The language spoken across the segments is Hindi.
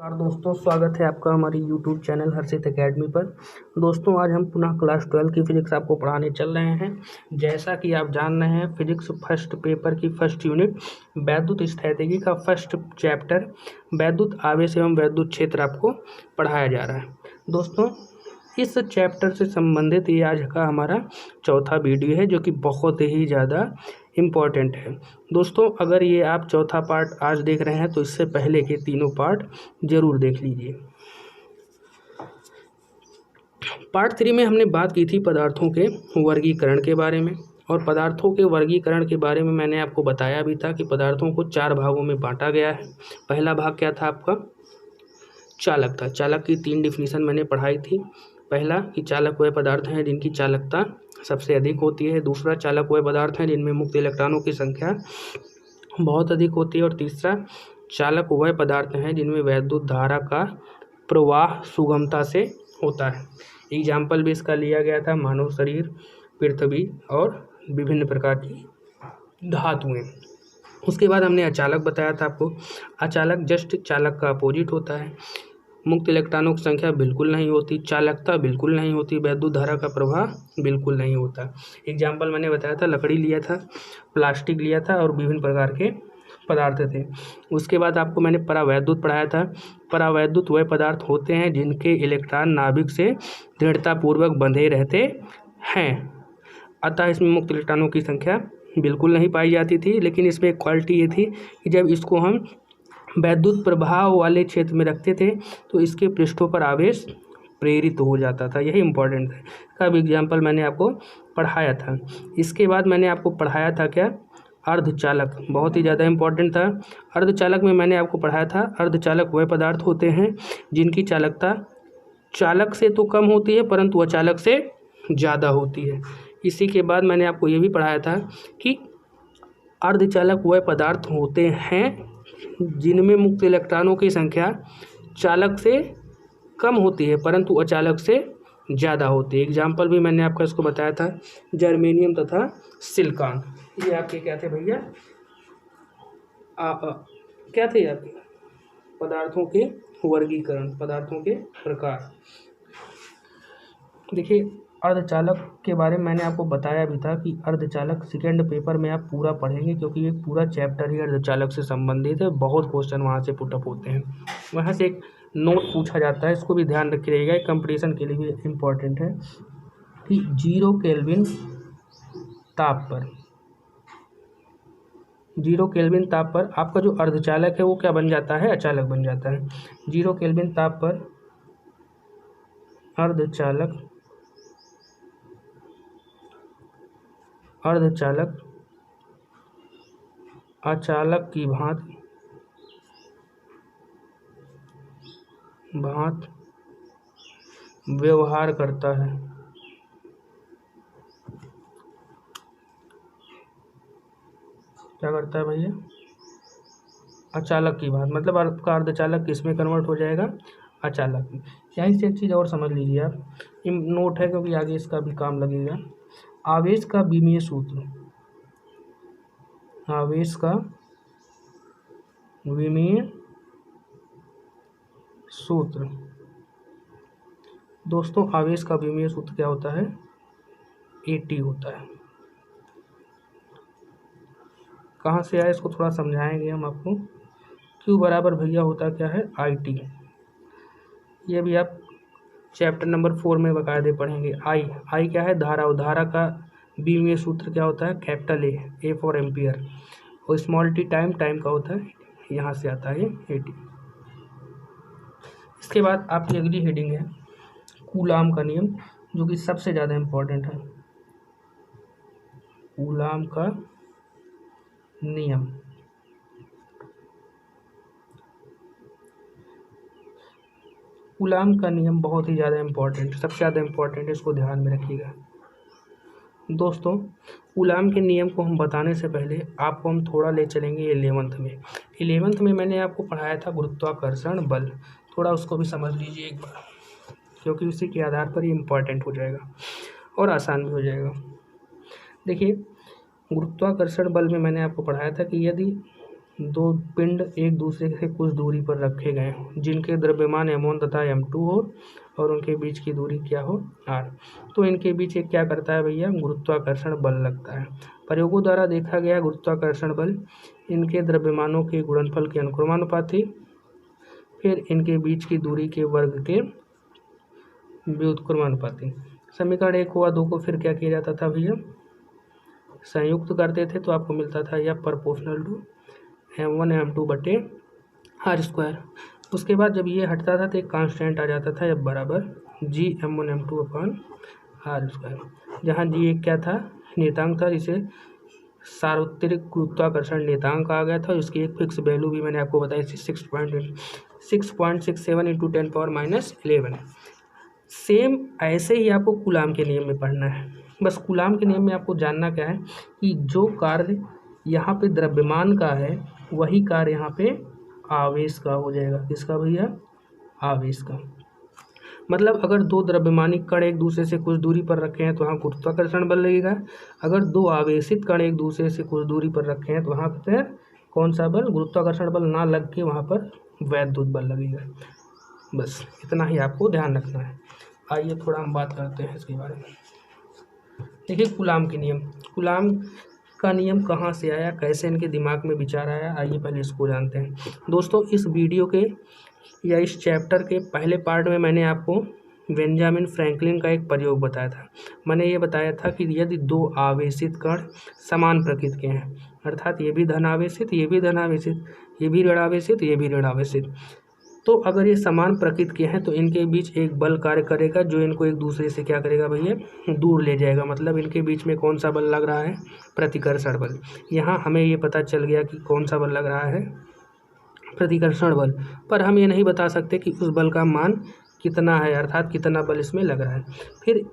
नमस्कार दोस्तों, स्वागत है आपका हमारी यूट्यूब चैनल हर्षित एकेडमी पर। दोस्तों, आज हम पुनः क्लास 12 की फिजिक्स आपको पढ़ाने चल रहे हैं। जैसा कि आप जान रहे हैं, फिजिक्स फर्स्ट पेपर की फर्स्ट यूनिट वैद्युत स्थैतिकी का फर्स्ट चैप्टर वैद्युत आवेश एवं वैद्युत क्षेत्र आपको पढ़ाया जा रहा है। दोस्तों, इस चैप्टर से संबंधित ये आज का हमारा चौथा वीडियो है, जो कि बहुत ही ज़्यादा इम्पॉर्टेंट है। दोस्तों, अगर ये आप चौथा पार्ट आज देख रहे हैं तो इससे पहले के तीनों पार्ट ज़रूर देख लीजिए। पार्ट 3 में हमने बात की थी पदार्थों के वर्गीकरण के बारे में, और पदार्थों के वर्गीकरण के बारे में मैंने आपको बताया भी था कि पदार्थों को 4 भागों में बांटा गया है। पहला भाग क्या था आपका? चालक था। चालक की 3 डिफिनीशन मैंने पढ़ाई थी। पहला कि चालक वह पदार्थ हैं जिनकी चालकता सबसे अधिक होती है। दूसरा, चालक वह पदार्थ हैं जिनमें मुक्त इलेक्ट्रॉनों की संख्या बहुत अधिक होती है। और तीसरा, चालक वह पदार्थ हैं जिनमें वैद्युत धारा का प्रवाह सुगमता से होता है। एग्जाम्पल भी इसका लिया गया था मानव शरीर, पृथ्वी और विभिन्न प्रकार की धातुएं। उसके बाद हमने अचालक बताया था आपको। अचालक जस्ट चालक का अपोजिट होता है। मुक्त इलेक्ट्रॉनों की संख्या बिल्कुल नहीं होती, चालकता बिल्कुल नहीं होती, वैद्युत धारा का प्रवाह बिल्कुल नहीं होता। एग्जाम्पल मैंने बताया था, लकड़ी लिया था, प्लास्टिक लिया था और विभिन्न प्रकार के पदार्थ थे। उसके बाद आपको मैंने परावैद्युत पढ़ाया था। परावैद्युत वह पदार्थ होते हैं जिनके इलेक्ट्रॉन नाभिक से दृढ़तापूर्वक बंधे रहते हैं। अतः इसमें मुक्त इलेक्ट्रॉनों की संख्या बिल्कुल नहीं पाई जाती थी, लेकिन इसमें एक क्वालिटी ये थी कि जब इसको हम वैद्युत प्रभाव वाले क्षेत्र में रखते थे तो इसके पृष्ठों पर आवेश प्रेरित हो जाता था। यही इम्पोर्टेंट है। इसका भी एग्जाम्पल मैंने आपको पढ़ाया था। इसके बाद मैंने आपको पढ़ाया था क्या? अर्धचालक। बहुत ही ज़्यादा इम्पोर्टेंट था। अर्धचालक में मैंने आपको पढ़ाया था, अर्धचालक वह पदार्थ होते हैं जिनकी चालकता चालक से तो कम होती है परंतु अचालक से ज़्यादा होती है। इसी के बाद मैंने आपको ये भी पढ़ाया था कि अर्धचालक वह पदार्थ होते हैं जिनमें मुक्त इलेक्ट्रॉनों की संख्या चालक से कम होती है परंतु अचालक से ज़्यादा होती है। एग्जाम्पल भी मैंने आपको इसको बताया था, जर्मेनियम तथा सिलिकॉन। ये आपके क्या थे भैया? क्या थे आपके? पदार्थों के वर्गीकरण, पदार्थों के प्रकार। देखिए, अर्धचालक के बारे में मैंने आपको बताया भी था कि अर्धचालक सेकेंड पेपर में आप पूरा पढ़ेंगे, क्योंकि एक पूरा चैप्टर ही अर्धचालक से संबंधित है। बहुत क्वेश्चन वहाँ से पुटअप होते हैं, वहाँ से एक नोट पूछा जाता है, इसको भी ध्यान रखिएगा। कंपटीशन के लिए भी इम्पोर्टेंट है कि 0 केल्विन ताप पर, 0 केल्विन ताप पर आपका जो अर्धचालक है वो क्या बन जाता है? अचालक बन जाता है। 0 केल्विन ताप पर अर्धचालक अचालक की भांति व्यवहार करता है। क्या करता है भैया? अचालक की भांति, मतलब आपका अर्धचालक किसमें कन्वर्ट हो जाएगा? अचालक में। यहीं से एक चीज़ और समझ लीजिए आप, नोट है क्योंकि आगे इसका भी काम लगेगा। आवेश का विमीय सूत्र, आवेश का विमीय सूत्र। दोस्तों, आवेश का विमीय सूत्र क्या होता है? AT होता है। कहाँ से आया इसको थोड़ा समझाएंगे हम आपको। Q बराबर भैया होता क्या है? IT। ये भी आप चैप्टर नंबर 4 में बाकायदे पढ़ेंगे। I क्या है? धारा। और धारा का विमीय सूत्र क्या होता है? Capital A for ampere. और स्मॉल t टाइम का होता है, यहाँ से आता है AT। इसके बाद आपकी अगली हेडिंग है कूलाम का नियम, जो कि सबसे ज़्यादा इम्पोर्टेंट है। कूलाम का नियम। कूलाम का नियम बहुत ही ज़्यादा इम्पोर्टेंट, सबसे ज़्यादा इम्पोर्टेंट है, इसको ध्यान में रखिएगा। दोस्तों, कूलाम के नियम को हम बताने से पहले आपको हम थोड़ा ले चलेंगे 11th में। 11th में मैंने आपको पढ़ाया था गुरुत्वाकर्षण बल। थोड़ा उसको भी समझ लीजिए एक बार, क्योंकि उसी के आधार पर ये इम्पोर्टेंट हो जाएगा और आसान भी हो जाएगा। देखिए, गुरुत्वाकर्षण बल में मैंने आपको पढ़ाया था कि यदि दो पिंड एक दूसरे से कुछ दूरी पर रखे गए हों जिनके द्रव्यमान m1 तथा m2 हो और उनके बीच की दूरी क्या हो r, तो इनके बीच एक क्या करता है भैया, गुरुत्वाकर्षण बल लगता है। प्रयोगों द्वारा देखा गया गुरुत्वाकर्षण बल इनके द्रव्यमानों के गुणनफल के अनुक्रमानुपाती, फिर इनके बीच की दूरी के वर्ग के व्युत्क्रमानुपाती। समीकरण 1 हुआ, 2 को फिर क्या किया जाता था भैया, संयुक्त करते थे तो आपको मिलता था यह प्रोपोर्शनल टू m1 m2 बटे r स्क्वायर। उसके बाद जब ये हटता था तो एक कांस्टेंट आ जाता था, जब बराबर g m1 m2 upon r square, जहाँ g एक क्या था, नियतांक था, जिसे सार्वत्रिक गुरुत्वाकर्षण नियतांक आ गया था। उसकी एक फिक्स वैल्यू भी मैंने आपको बताई थी 6.67 इंटू 10⁻11। सेम ऐसे ही आपको कूलाम के नियम में पढ़ना है। बस कूलाम के नियम में आपको जानना क्या है कि जो कार्य यहाँ पे द्रव्यमान का है वही कार्य यहाँ पे आवेश का हो जाएगा। किसका भैया, आवेश का। मतलब अगर दो द्रव्यमानिक कण एक दूसरे से कुछ दूरी पर रखे हैं तो वहाँ गुरुत्वाकर्षण बल लगेगा। अगर दो आवेशित कण एक दूसरे से कुछ दूरी पर रखे हैं तो वहाँ पर कौन सा बल, गुरुत्वाकर्षण बल ना लग के वहाँ पर वैद्युत बल लगेगा। बस इतना ही आपको ध्यान रखना है। आइए थोड़ा हम बात करते हैं इसके बारे में। देखिए कूलाम के नियम, कूलाम का नियम कहाँ से आया, कैसे इनके दिमाग में विचार आया, आइए पहले इसको जानते हैं। दोस्तों इस वीडियो के या इस चैप्टर के पहले पार्ट में मैंने आपको बेंजामिन फ्रैंकलिन का एक प्रयोग बताया था। मैंने ये बताया था कि यदि दो आवेशित कण समान प्रकृति के हैं, अर्थात ये भी धन आवेशित, ये भी धन आवेशित, ये भी ऋण आवेशित, ये भी ऋण आवेशित, तो अगर ये समान प्रकृति के हैं तो इनके बीच एक बल कार्य करेगा जो इनको एक दूसरे से क्या करेगा भैया, दूर ले जाएगा। मतलब इनके बीच में कौन सा बल लग रहा है, प्रतिकर्षण बल। यहाँ हमें ये पता चल गया कि कौन सा बल लग रहा है, प्रतिकर्षण बल, पर हम ये नहीं बता सकते कि उस बल का मान कितना है, अर्थात कितना बल इसमें लग रहा है। फिर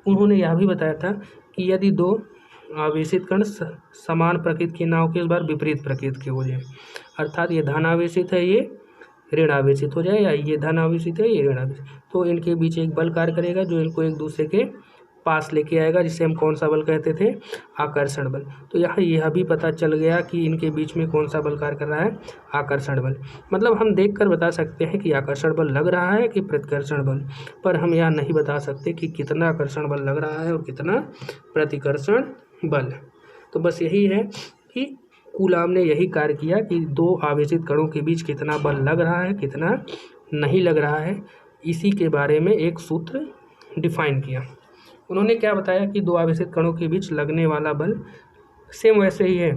उन्होंने यह भी बताया था कि यदि दो आवेशित कण समान प्रकृति के ना हो के इस बार विपरीत प्रकृति के हो जाए, अर्थात ये धन आवेशित है, ये ऋण आवेशित हो जाए, या ये धन आवेशित है, ये ऋण आवेशित, तो इनके बीच एक बल कार्य करेगा जो इनको एक दूसरे के पास लेके आएगा, जिसे हम कौन सा बल कहते थे, आकर्षण बल। तो यहाँ यह भी पता चल गया कि इनके बीच में कौन सा बल कार्य कर रहा है, आकर्षण बल। मतलब हम देखकर बता सकते हैं कि आकर्षण बल लग रहा है कि प्रतिकर्षण बल, पर हम यह नहीं बता सकते कि कितना आकर्षण बल लग रहा है और कितना प्रतिकर्षण बल। तो बस यही है कि कूलाम ने यही कार्य किया कि दो आवेशित कणों के बीच कितना बल लग रहा है, कितना नहीं लग रहा है, इसी के बारे में एक सूत्र डिफाइन किया। उन्होंने क्या बताया कि दो आवेशित कणों के बीच लगने वाला बल सेम वैसे ही है,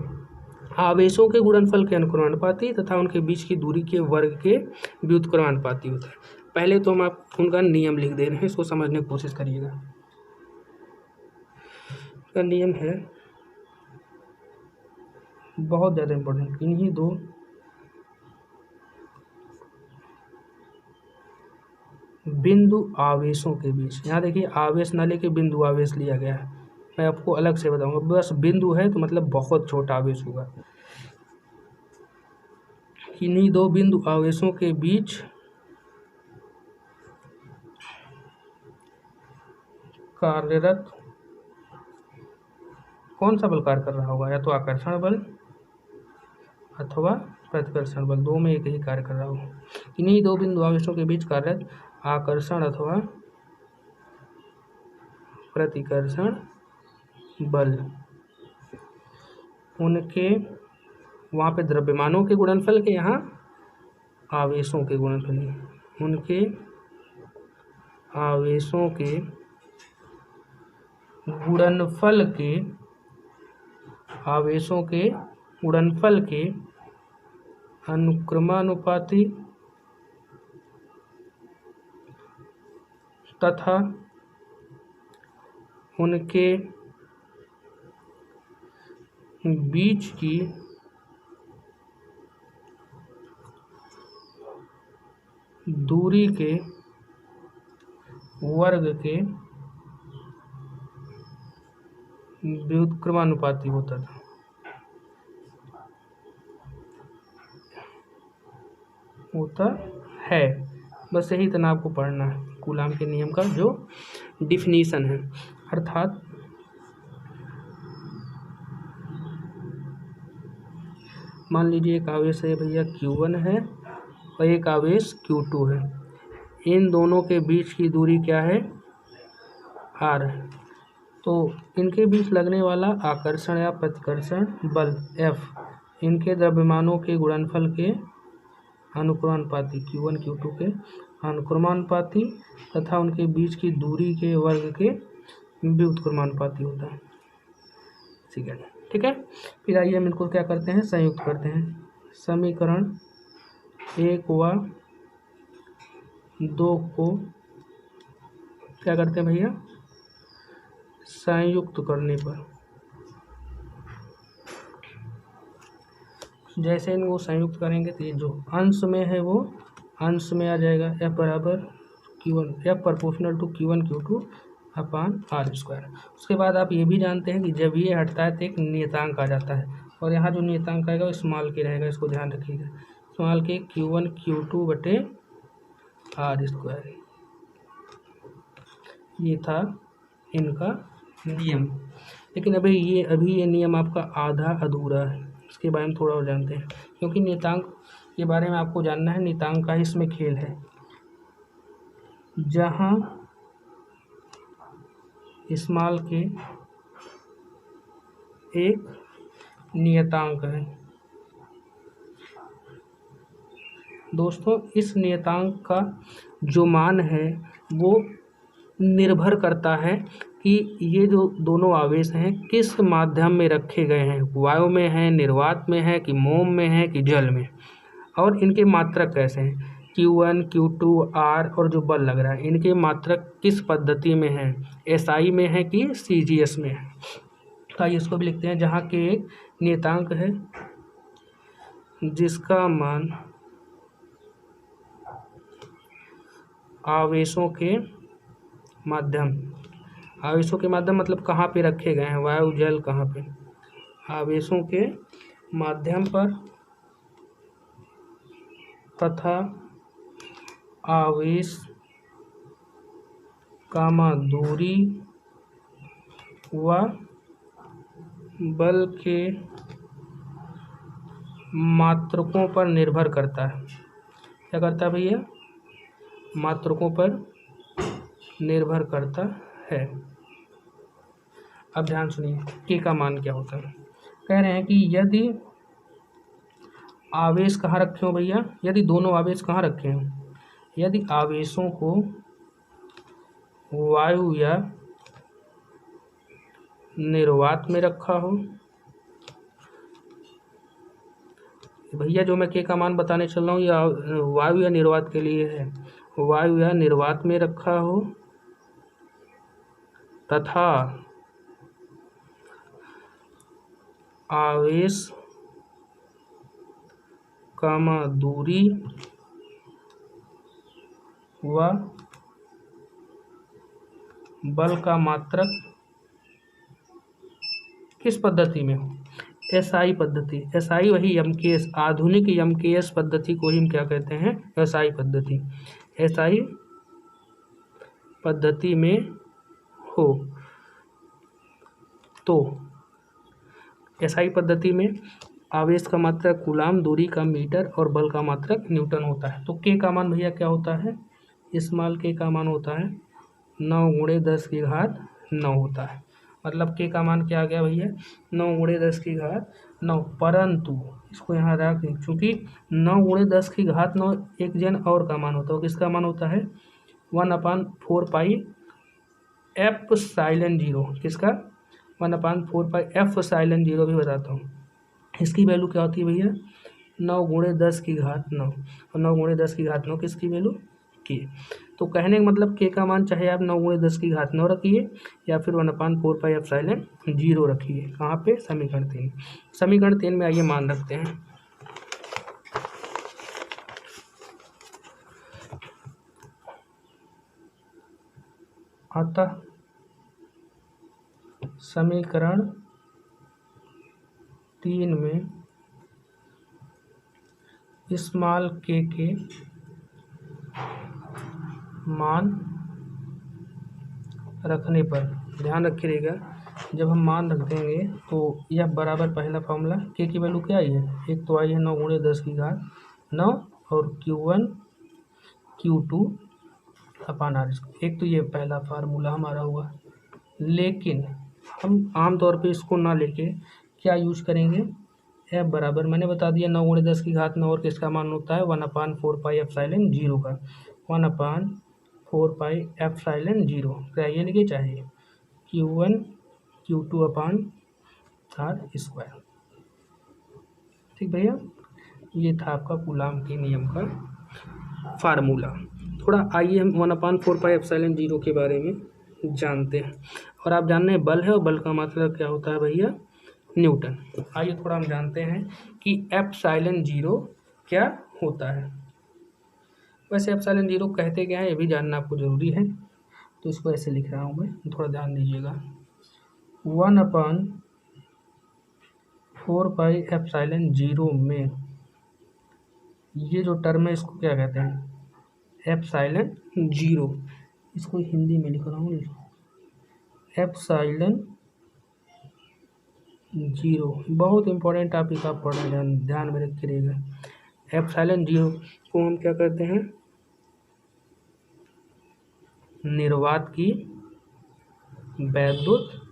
आवेशों के गुणनफल के अनुक्रमानुपाती तथा उनके बीच की दूरी के वर्ग के व्युत्क्रमानुपाती होता है। पहले तो हम आप उनका नियम लिख दे रहे हैं, इसको समझने की कोशिश करिएगा। का नियम है बहुत ज़्यादा इम्पोर्टेंट, इन्हीं दो बिंदु आवेशों के बीच, यहाँ देखिए आवेश ना लेके बिंदु आवेश लिया गया है, मैं आपको अलग से बताऊंगा। बस बिंदु है तो मतलब बहुत छोटा आवेश होगा। इन्हीं दो बिंदु आवेशों के बीच कार्यरत कौन सा बल कार्य कर रहा होगा, या तो आकर्षण बल अथवा प्रतिकर्षण बल, दो में एक ही कार्य कर रहा होगा। इन्हीं दो बिंदु आवेशों के बीच कार्यरत आकर्षण अथवा प्रतिकर्षण बल, उनके वहाँ पे द्रव्यमानों के गुणनफल के, यहाँ आवेशों के गुणनफल, उनके आवेशों के गुणनफल के, आवेशों के गुणनफल के अनुक्रमानुपाती तथा उनके बीच की दूरी के वर्ग के व्युत्क्रमानुपाती होता था। होता है, बस यही इतना आपको पढ़ना है कूलाम के नियम का जो डिफिनीशन है। अर्थात मान लीजिए एक आवेश है भैया Q1 है और एक आवेश Q2 है। इन दोनों के बीच की दूरी क्या है? R है। तो इनके बीच लगने वाला आकर्षण या प्रतिकर्षण बल F इनके द्रव्यमानों के गुणनफल के अनुक्रमानुपाती Q1 Q2 के अनुक्रमानुपाती तथा उनके बीच की दूरी के वर्ग के व्युत्क्रमानुपाती होता है। ठीक है। फिर आइए हम इनको क्या करते हैं? संयुक्त करते हैं। समीकरण 1 व 2 को क्या करते हैं भैया? संयुक्त करने पर जैसे इनको संयुक्त करेंगे तो ये जो अंश में है वो अंश में आ जाएगा। F बराबर Q1 F proportional to Q1 Q2 upon R²। उसके बाद आप ये भी जानते हैं कि जब ये हटता है तो एक नियतांक आ जाता है और यहाँ जो नियतांक आएगा वो स्मॉल के रहेगा, इसको ध्यान रखिएगा। स्मॉल के Q1 Q2 बटे R²। ये था इनका नियम। लेकिन अभी ये नियम आपका आधा अधूरा है, इसके बारे में थोड़ा और जानते हैं क्योंकि नियतांक के बारे में आपको जानना है। नियतांक का इसमें खेल है। जहाँ स्मॉल के एक नियतांक है दोस्तों, इस नियतांक का जो मान है वो निर्भर करता है कि ये जो दोनों आवेश हैं किस माध्यम में रखे गए हैं। वायु में है, निर्वात में है कि मोम में है कि जल में, और इनके मात्रक कैसे हैं। Q1 Q2 R और जो बल लग रहा है इनके मात्रक किस पद्धति में है, SI में है कि CGS में है। तो आइए इसको भी लिखते हैं। जहाँ के एक नियतांक है जिसका मान आवेशों के माध्यम मतलब कहाँ पे रखे गए हैं, वायु जल कहाँ पे, आवेशों के माध्यम पर तथा आवेश दूरी व बल के मात्रकों पर निर्भर करता है। क्या करता है भैया? मात्रकों पर निर्भर करता है। अब ध्यान सुनिए, के का मान क्या होता है। कह रहे हैं कि यदि आवेश कहाँ रखे हो भैया, यदि दोनों आवेश कहाँ रखे हों, यदि आवेशों को वायु या निर्वात में रखा हो, भैया जो मैं के का मान बताने चल रहा हूँ या वायु या निर्वात के लिए है, वायु या निर्वात में रखा हो तथा आवेश दूरी व बल का मात्रक किस पद्धति में हो, SI पद्धति। SI वही MKS, आधुनिक MKS पद्धति को ही हम क्या कहते हैं, SI पद्धति। SI पद्धति में हो तो SI पद्धति में आवेश का मात्रक कूलाम, दूरी का मीटर और बल का मात्रक न्यूटन होता है। तो के का मान भैया क्या होता है, स्मॉल के का मान होता है 9 × 10⁻9 होता है। मतलब के का मान क्या आ गया भैया, 9 × 10⁻9। परंतु इसको यहाँ रख, चूँकि 9 × 10⁻9 एक जन और का मान होता है। किसका मान होता है 1/4π ε0। किसका 1/4π ε0 भी बताता हूँ। इसकी वैल्यू क्या होती है भैया 9 × 10⁻9 और 9 × 10⁻9 किसकी वैल्यू के। तो कहने का मतलब के का मान चाहे आप 9 × 10⁻9 रखिए या फिर 1/4π ε0 रखिए। कहाँ पे, समीकरण 3। समीकरण 3 में आइए मान रखते हैं। अतः समीकरण 3 में स्मॉल के मान रखने पर ध्यान रखिएगा जब हम मान रख देंगे तो यह बराबर पहला फॉर्मूला के की वैल्यू क्या आई है, एक तो आई है 9 गुणे 10 की घात 9 और Q1 Q2 upon R square. एक तो ये पहला फार्मूला हमारा हुआ, लेकिन हम आमतौर पे इसको ना लेके क्या यूज करेंगे, एफ बराबर मैंने बता दिया 9 गुणे 10 की घात 9 और किसका मान होता है 1/4πε0 का 1/4πε0 क्या ये लिखे चाहे Q1 Q2 upon R square. ठीक भैया, ये था आपका कूलाम के नियम का फार्मूला। थोड़ा आइए हम 1/4πε0 के बारे में जानते हैं। और आप जानते हैं बल है और बल का मतलब क्या होता है भैया, न्यूटन। आइए थोड़ा हम जानते हैं कि ε0 क्या होता है। वैसे ε0 कहते क्या है ये भी जानना आपको ज़रूरी है, तो इसको ऐसे लिख रहा हूँ मैं, थोड़ा ध्यान दीजिएगा। 1/4πε0 में ये जो टर्म है इसको क्या कहते हैं, ε0। इसको हिंदी में लिख रहा हूँ, ε0 बहुत इंपॉर्टेंट टॉपिक आप पढ़ रहे हैं, ध्यान में रखिएगा। ε0 को हम क्या कहते हैं, निर्वात की वैद्युतशीलता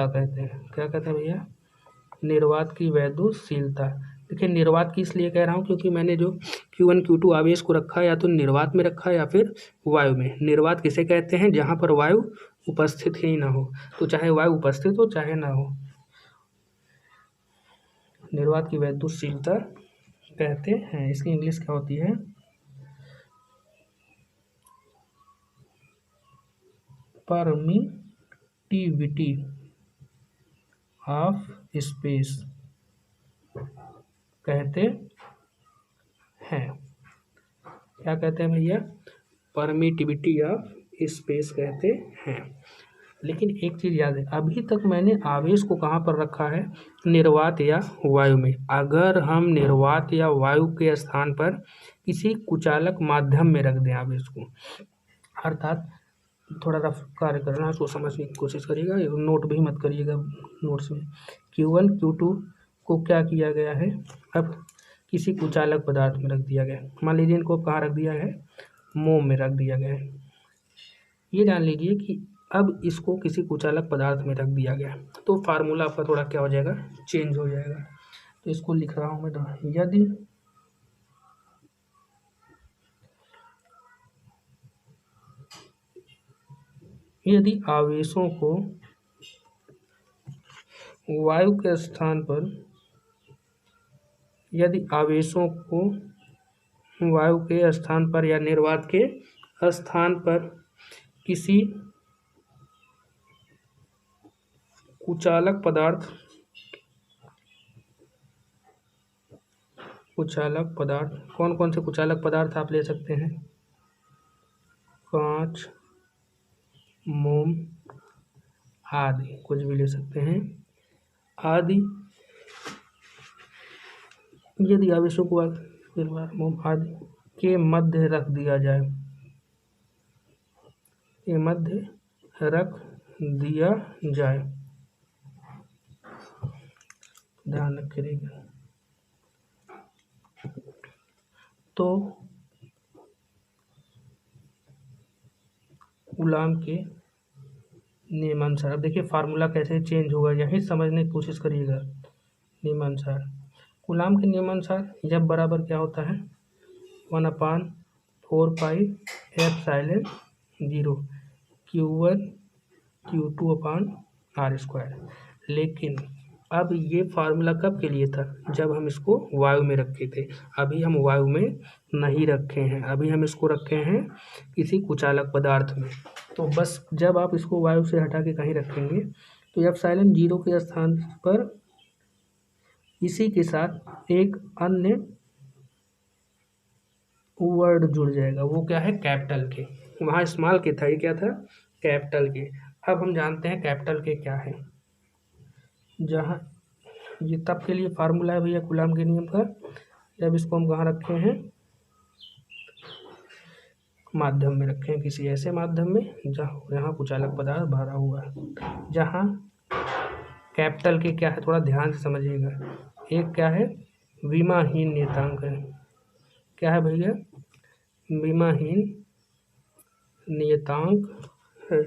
कहते हैं। क्या कहते हैं भैया, निर्वात की वैद्युतशीलता। देखिए निर्वात की इसलिए कह रहा हूँ क्योंकि मैंने जो Q1 Q2 आवेश को रखा है या तो निर्वात में रखा है या फिर वायु में। निर्वात किसे कहते हैं, जहाँ पर वायु उपस्थित ही ना हो, तो चाहे वायु उपस्थित हो चाहे ना हो, निर्वात की वैद्युतशीलता कहते हैं। इसकी इंग्लिश क्या होती है, परमिटिविटी ऑफ स्पेस कहते हैं। क्या कहते हैं भैया, परमिटिविटी ऑफ स्पेस कहते हैं। लेकिन एक चीज़ याद है, अभी तक मैंने आवेश को कहाँ पर रखा है, निर्वात या वायु में। अगर हम निर्वात या वायु के स्थान पर किसी कुचालक माध्यम में रख दें आवेश को, अर्थात थोड़ा रफ कार्य करना है, उसको समझने की कोशिश करिएगा, नोट भी मत करिएगा नोट्स में। Q1 Q2 को क्या किया गया है, अब किसी कुचालक पदार्थ में रख दिया गया। मान लीजिए इनको कहाँ रख दिया है, मोम में रख दिया गया है। ये जान लीजिए कि अब इसको किसी कुचालक पदार्थ में रख दिया गया, तो फार्मूला आपका थोड़ा क्या हो जाएगा, चेंज हो जाएगा। तो इसको लिख रहा हूँ मैं, तो यदि आवेशों को वायु के स्थान पर, यदि आवेशों को वायु के स्थान पर या निर्वात के स्थान पर किसी कुचालक पदार्थ कौन कौन से कुचालक पदार्थ आप ले सकते हैं, कांच, मोम आदि, कुछ भी ले सकते हैं आदि। यदि आवेशों को मोम आदि के मध्य रख दिया जाए, के मध्य रख दिया जाए, ध्यान रखिएगा, तो कूलाम के नियमानुसार, अब देखिए फार्मूला कैसे चेंज होगा, यही समझने की कोशिश करिएगा। नियमानुसार, कूलाम के नियमानुसार जब बराबर क्या होता है 1/4πε0 Q1 Q2 upon R square. लेकिन अब ये फार्मूला कब के लिए था, जब हम इसको वायु में रखे थे। अभी हम वायु में नहीं रखे हैं, अभी हम इसको रखे हैं किसी कुचालक पदार्थ में। तो बस जब आप इसको वायु से हटा के कहीं रखेंगे तो ε0 के स्थान पर इसी के साथ एक अन्य वर्ड जुड़ जाएगा, वो क्या है, कैपिटल के। वहाँ स्मॉल के था, ये क्या था, कैपिटल के। अब हम जानते हैं कैपिटल के क्या है, जहाँ ये तब के लिए फार्मूला है भैया कूलाम के नियम का, जब इसको हम कहाँ रखे हैं, माध्यम में रखें, किसी ऐसे माध्यम में जहाँ कुचालक पदार्थ भरा हुआ है, जहाँ कैपिटल के क्या है, थोड़ा ध्यान से समझिएगा। एक क्या है, विमाहीन नियतांक है। क्या है भैया? विमाहीन नियतांक है,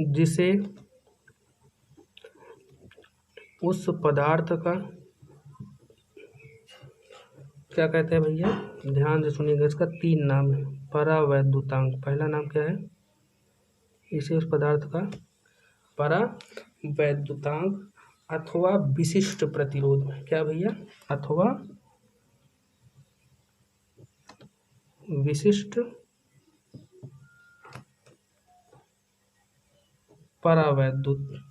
जिसे उस पदार्थ का क्या कहते हैं भैया? ध्यान से सुनिएगा, इसका 3 नाम है। परावैद्युतांक, पहला नाम क्या है? इसे उस पदार्थ का परावैद्युतांक अथवा विशिष्ट प्रतिरोध, क्या भैया? अथवा विशिष्ट परावैद्युता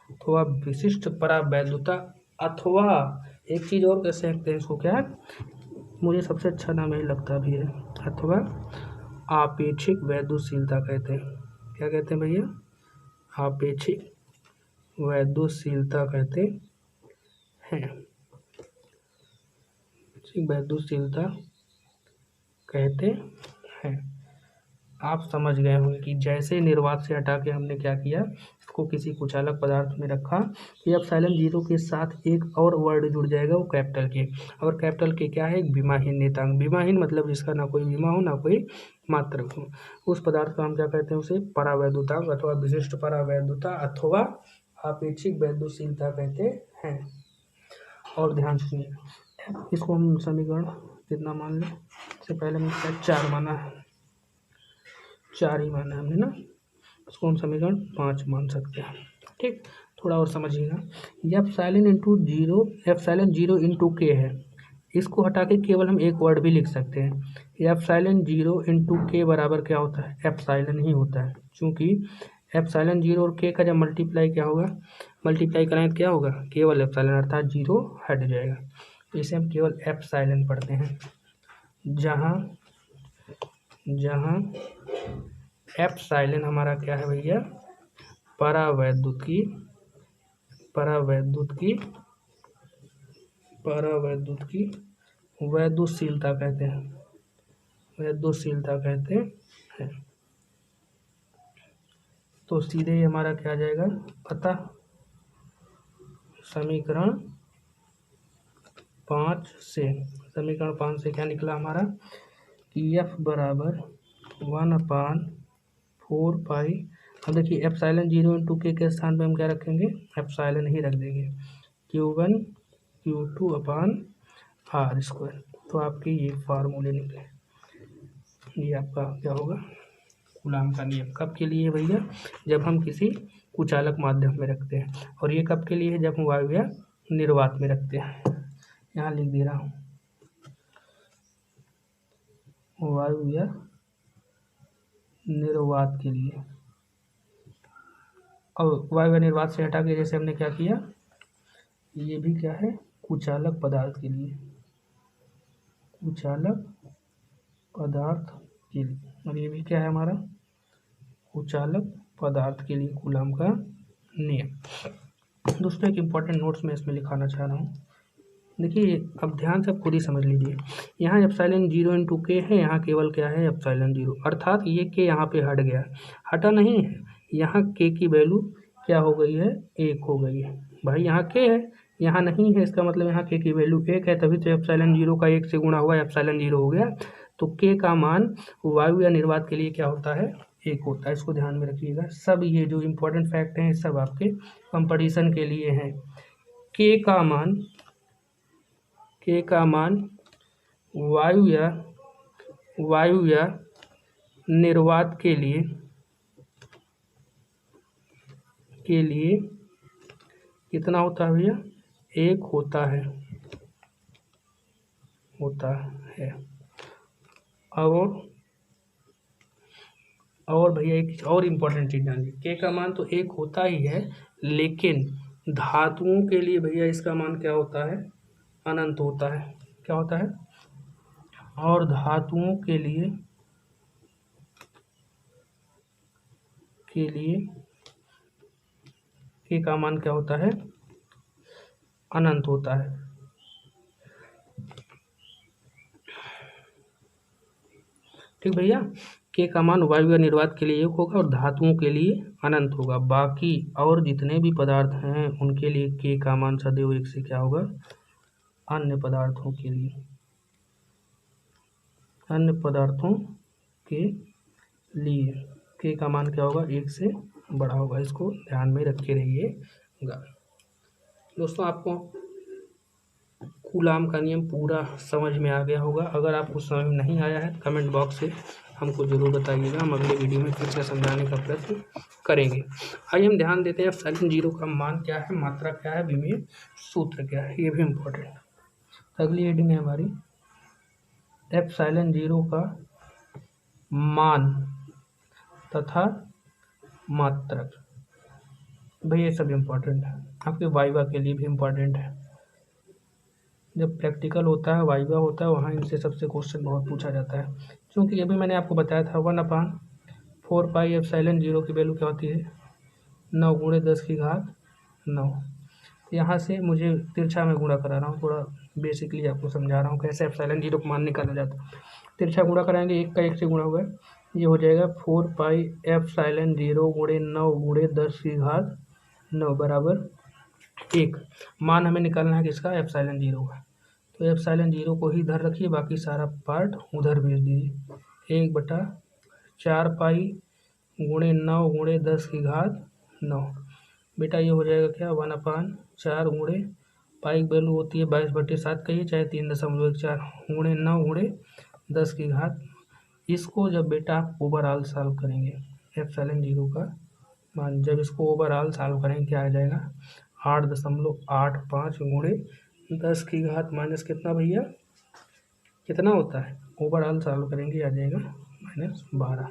अथवा विशिष्ट परावैद्युता, अथवा एक चीज और कह सकते हैं इसको, क्या? मुझे सबसे अच्छा नाम यही लगता भी है, अथवा आपेक्षिक वैद्युशीलता कहते हैं। क्या कहते हैं भैया? आपेक्षिक वैद्युशीलता कहते हैं। वैद्युशीलता कहते हैं। आप समझ गए होंगे कि जैसे निर्वात से हटा के हमने क्या किया, इसको किसी कुचालक पदार्थ में रखा, ये एप्सिलॉन 0 के साथ एक और वर्ड जुड़ जाएगा, वो कैपिटल के। और कैपिटल के क्या है? एक विमाहीन नियतांक। विमाहीन मतलब जिसका ना कोई विमा हो ना कोई मात्रक हो, उस पदार्थ का हम क्या कहते हैं? उसे परावैद्युतांक अथवा विशिष्ट परावैद्युता अथवा आपेक्षिक वैद्युशीलता कहते हैं। और ध्यान सुनिए, इसको हम समीकरण कितना मान लें? इससे पहले हमने 4 माना है, 4 ही माना है हमने ना, इसको हम समीकरण 5 मान सकते हैं। ठीक, थोड़ा और समझिएगा। ये एप्सिलॉन 0 इंटू के है, इसको हटा के केवल हम एक वर्ड भी लिख सकते हैं। ये एप्सिलॉन 0 इंटू के बराबर क्या होता है? एप्सिलॉन ही होता है, क्योंकि एप्सिलॉन 0 और के का जब मल्टीप्लाई क्या होगा, मल्टीप्लाई करें तो क्या होगा? केवल एप्सिलॉन, अर्थात 0 हट जाएगा। इसे हम केवल एप्सिलॉन पढ़ते हैं। जहाँ एप्सिलॉन हमारा क्या है भैया? परावैद्युत की वैद्युशीलता कहते हैं, वैद्युशीलता कहते हैं। तो सीधे हमारा क्या आ जाएगा? अतः समीकरण 5 से क्या निकला हमारा कि F बराबर 1/4 पाई। अब देखिए एप्सिलॉन 0 इंटू के स्थान पे हम क्या रखेंगे? एप्सिलॉन ही रख देंगे, Q1 Q2 अपान R स्क्वायर। तो आपके ये फार्मूले निकले। ये आपका क्या होगा? कूलाम का नियम। कब के लिए भैया? जब हम किसी कुचालक माध्यम में रखते हैं। और ये कब के लिए है? जब हम वायु या निर्वात में रखते हैं। यहाँ लिख दे रहा हूँ, वायु या निर्वात के लिए। और वायु या निर्वात से हटा के जैसे हमने क्या किया, ये भी क्या है? कुचालक पदार्थ के लिए, कुचालक पदार्थ के लिए। और ये भी क्या है हमारा? कुचालक पदार्थ के लिए कूलाम का नियम। दोस्तों एक इम्पॉर्टेंट नोट्स मैं इसमें लिखाना चाह रहा हूँ। देखिए अब ध्यान से आप खुद ही समझ लीजिए। यहाँ एप्सिलॉन 0 इंटू के है, यहाँ केवल क्या है? एप्सिलॉन 0, अर्थात ये के यहाँ पे हट गया, हटा नहीं है। यहाँ के की वैल्यू क्या हो गई है? 1 हो गई है। भाई यहाँ के है, यहाँ नहीं है, इसका मतलब यहाँ के की वैल्यू 1 है, तभी तो एप्सिलॉन 0 का 1 से गुणा हुआ, एप्सिलॉन 0 हो गया। तो के का मान वायु या निर्वात के लिए क्या होता है? 1 होता है। इसको ध्यान में रखिएगा। सब ये जो इम्पोर्टेंट फैक्ट हैं सब आपके कंपटीशन के लिए हैं। के का मान वायु या निर्वात के लिए कितना होता है भैया? 1 होता है। और भैया एक और इम्पोर्टेंट चीज़ जानिए, के का मान तो 1 होता ही है, लेकिन धातुओं के लिए भैया इसका मान क्या होता है? अनंत होता है। क्या होता है? और धातुओं के लिए के का मान क्या होता है? अनंत होता है। ठीक भैया, के का मान वायु या निर्वात के लिए 1 होगा और धातुओं के लिए अनंत होगा। बाकी और जितने भी पदार्थ हैं उनके लिए के का मान सदैव 1 से क्या होगा, अन्य पदार्थों के लिए, अन्य पदार्थों के लिए के का मान क्या होगा, 1 से बड़ा होगा। इसको ध्यान में रखे रहिएगा। दोस्तों, आपको कूलाम का नियम पूरा समझ में आ गया होगा। अगर आपको समझ में नहीं आया है कमेंट बॉक्स से हमको ज़रूर बताइएगा, हम अगले वीडियो में फिर से समझाने का प्रयत्न करेंगे। आइए हम ध्यान देते हैं एप्सिलॉन जीरो का मान क्या है, मात्रा क्या है, विमीय सूत्र क्या है, ये भी इम्पोर्टेंट। अगली हेडिंग है हमारी एप्सिलॉन जीरो का मान तथा मात्रक। भाई ये सब इम्पोर्टेंट है, आपके वाइवा के लिए भी इम्पोर्टेंट है। जब प्रैक्टिकल होता है, वाइवा होता है, वहाँ इनसे सबसे क्वेश्चन बहुत पूछा जाता है। क्योंकि अभी मैंने आपको बताया था 1/4 पाई एप्सिलॉन जीरो की वैल्यू क्या होती है, 9 गुणे 10 की घात 9। यहाँ से मुझे तिरछा में गुणा करा रहा हूँ, थोड़ा बेसिकली आपको समझा रहा हूँ कैसे एप्सिलॉन जीरो को मान निकाला जाता है। तिरछा गुणा कराएंगे, 1 का 1 से गुणा हुआ है, ये हो जाएगा 4 पाई एप्सिलॉन जीरो गुणे 9 गुणे 10 की घात 9 बराबर 1। मान हमें निकालना है किसका, एप्सिलॉन जीरो का। तो एप्सिलॉन जीरो को ही इधर रखिए, बाकी सारा पार्ट उधर भेज दीजिए। 1/4 पाई गुणे 9 गुणे 10 की घात 9। बेटा ये हो जाएगा क्या, 1/4 गुणे पाई की वैल्यू होती है 22/7 कहिए, चाहे 3.14 गुणे 9 गुणे 10 की घात। इसको जब बेटा आप ओवरऑल सॉल्व करेंगे एप्सिलॉन जीरो का मान, जब इसको ओवरऑल सॉल्व करेंगे क्या आ जाएगा, 8.85 गुणे 10 की घात माइनस कितना भैया, कितना होता है, ओवरऑल सॉल्व करेंगे आ जाएगा -12।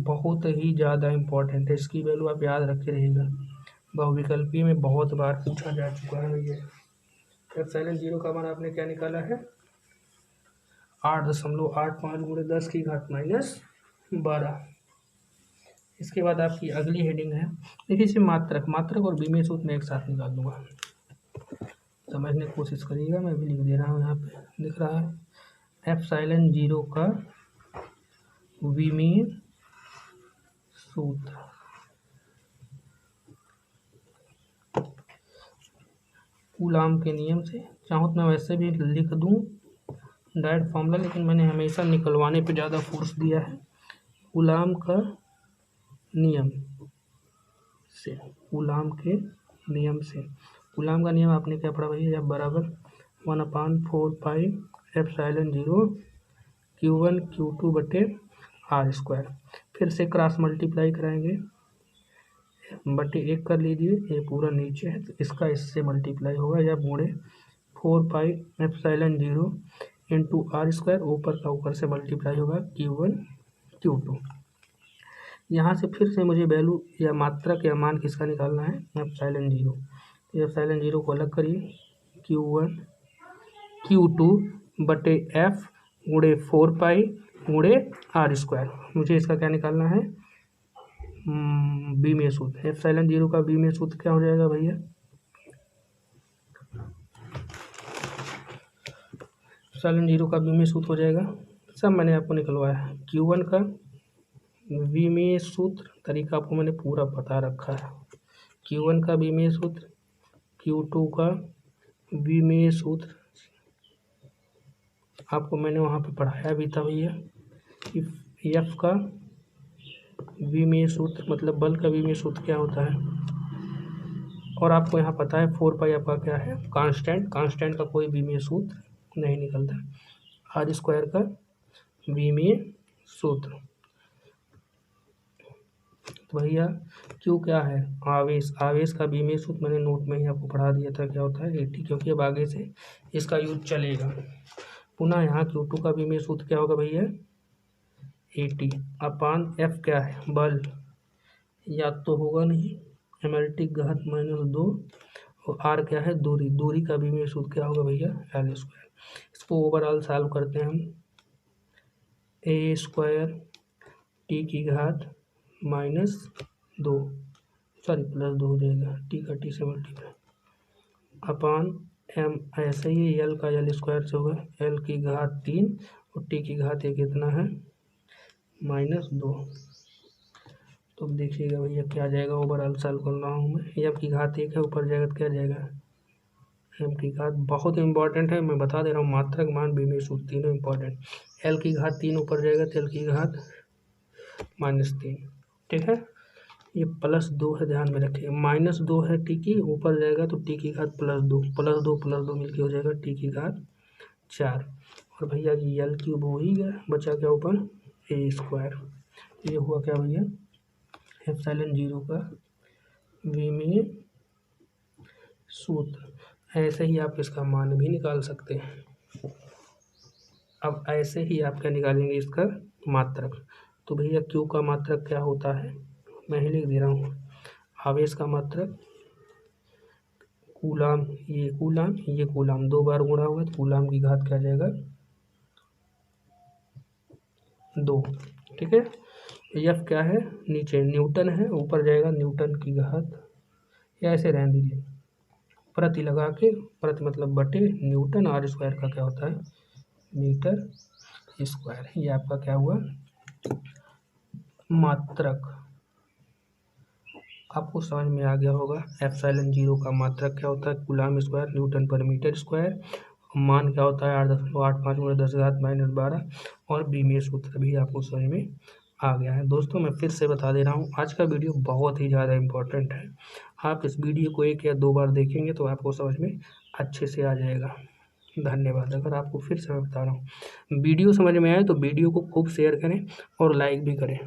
बहुत ही ज़्यादा इम्पोर्टेंट है, इसकी वैल्यू आप याद रखे रहिएगा, बहुविकल्पी में बहुत बार पूछा जा चुका है भैया। एप्सिलॉन जीरो का मान आपने क्या निकाला है, 8.85 गुणे 10 की घात -12। इसके बाद आपकी अगली हेडिंग है, देखिए इसे मात्रक और विमीय सूत्र में एक साथ निकाल दूंगा, समझने की कोशिश करिएगा। मैं भी लिख दे रहा हूँ, यहाँ पे लिख रहा है एप्सिलॉन जीरो का विमीय सूत्र। कूलाम के नियम से, चाहूँ तो मैं वैसे भी लिख दूँ डायरेक्ट फॉर्मूला, लेकिन मैंने हमेशा निकलवाने पे ज़्यादा फोर्स दिया है। कूलाम का नियम से, कूलाम के नियम से, कूलाम का नियम आपने क्या पढ़ा भैया, जब बराबर 1/4 pi epsilon zero Q1 Q2 बटे R²। फिर से क्रॉस मल्टीप्लाई कराएंगे, बटे 1 कर लीजिए, ये पूरा नीचे है तो इसका इससे मल्टीप्लाई होगा, या गुणे 4 pi epsilon zero into R², ऊपर का ऊपर से मल्टीप्लाई होगा Q1 Q2। यहाँ से फिर से मुझे वैल्यू या मात्रक या मान किसका निकालना है, एप्सिलॉन जीरो। तो एप्सिलॉन जीरो को अलग करिए, Q1 Q2 बटे F गुणे 4 पाई गुणे R²। मुझे इसका क्या निकालना है, विमीय सूत्र। एप्सिलॉन जीरो का विमीय सूत्र क्या हो जाएगा भैया, एप्सिलॉन जीरो का विमीय सूत्र हो जाएगा, सब मैंने आपको निकलवाया है। Q1 का विमीय सूत्र तरीका आपको मैंने पूरा बता रखा है। Q1 का विमीय सूत्र, Q2 का विमीय सूत्र आपको मैंने वहाँ पे पढ़ाया भी था भैया। F का विमीय सूत्र मतलब बल का विमीय सूत्र क्या होता है, और आपको यहाँ पता है 4 पाई आपका क्या है, कांस्टेंट का कोई विमीय सूत्र नहीं निकलता। R² का विमीय सूत्र, तो भैया Q क्या है, आवेश का विमीय सूत्र मैंने नोट में ही आपको पढ़ा दिया था, क्या होता है 80, क्योंकि अब आगे से इसका यूज चलेगा। पुनः यहाँ Q2 का विमीय सूत्र क्या होगा भैया, 80/F क्या है, बल, या तो होगा नहीं, एमएलटी घात -2, और R क्या है, दूरी का विमीय सूत्र क्या होगा भैया, L²। इसको ओवरऑल सॉल्व करते हैं हम, A² T की घात -2 सॉरी +2 हो जाएगा, T का T से मल्टीप्लाई अपान एम, ऐसे ही एल का एल स्क्वायर से होगा एल की घात 3 और टी की घात ये कितना है -2। तो अब देखिएगा भैया क्या आ जाएगा, ओवरऑल सॉल्व कर रहा हूँ मैं। एम की घात 1 है, ऊपर जाएगा तो क्या जाएगा एम की घात, बहुत इंपॉर्टेंट है मैं बता दे रहा हूँ, मात्रक मान बीमीय सूत्र तीनों इंपॉर्टेंट। एल की घात 3 ऊपर जाएगा तो एल की घात -3, ठीक है। ये +2 है, ध्यान में रखिए, -2 है टी की, ऊपर जाएगा तो टी की घात +2, +2 मिलके हो जाएगा टी की घात 4। और भैया जी एल क्यूब हो ही गया, बचा क्या ऊपर ए स्क्वायर। ये हुआ क्या भैया एप्सिलॉन 0 का विमीय सूत्र। ऐसे ही आप इसका मान भी निकाल सकते हैं। अब ऐसे ही आप क्या निकालेंगे इसका मात्रक। तो भैया क्यू का मात्रक क्या होता है, मैं ही लिख दे रहा हूँ। आवेश का मात्रक कूलाम, ये कूलाम 2 बार गुणा हुआ तो कूलाम की घात क्या जाएगा 2, ठीक है। एफ क्या है, नीचे न्यूटन है, ऊपर जाएगा न्यूटन की घात, या ऐसे रहने दीजिए, प्रति लगा के, प्रति मतलब बटे न्यूटन, आर स्क्वायर का क्या होता है मीटर स्क्वायर। ये आपका क्या हुआ मात्रक। आपको समझ में आ गया होगा एप्सिलॉन 0 का मात्रक क्या होता है कूलाम स्क्वायर न्यूटन पर मीटर स्क्वायर, मान क्या होता है 8.85 × 10⁻12, और बीमीय सूत्र भी आपको समझ में आ गया है। दोस्तों मैं फिर से बता दे रहा हूँ, आज का वीडियो बहुत ही ज़्यादा इम्पोर्टेंट है। आप इस वीडियो को 1 या 2 बार देखेंगे तो आपको समझ में अच्छे से आ जाएगा। धन्यवाद। अगर आपको फिर से मैं बता रहा हूँ, वीडियो समझ में आए तो वीडियो को खूब शेयर करें और लाइक भी करें।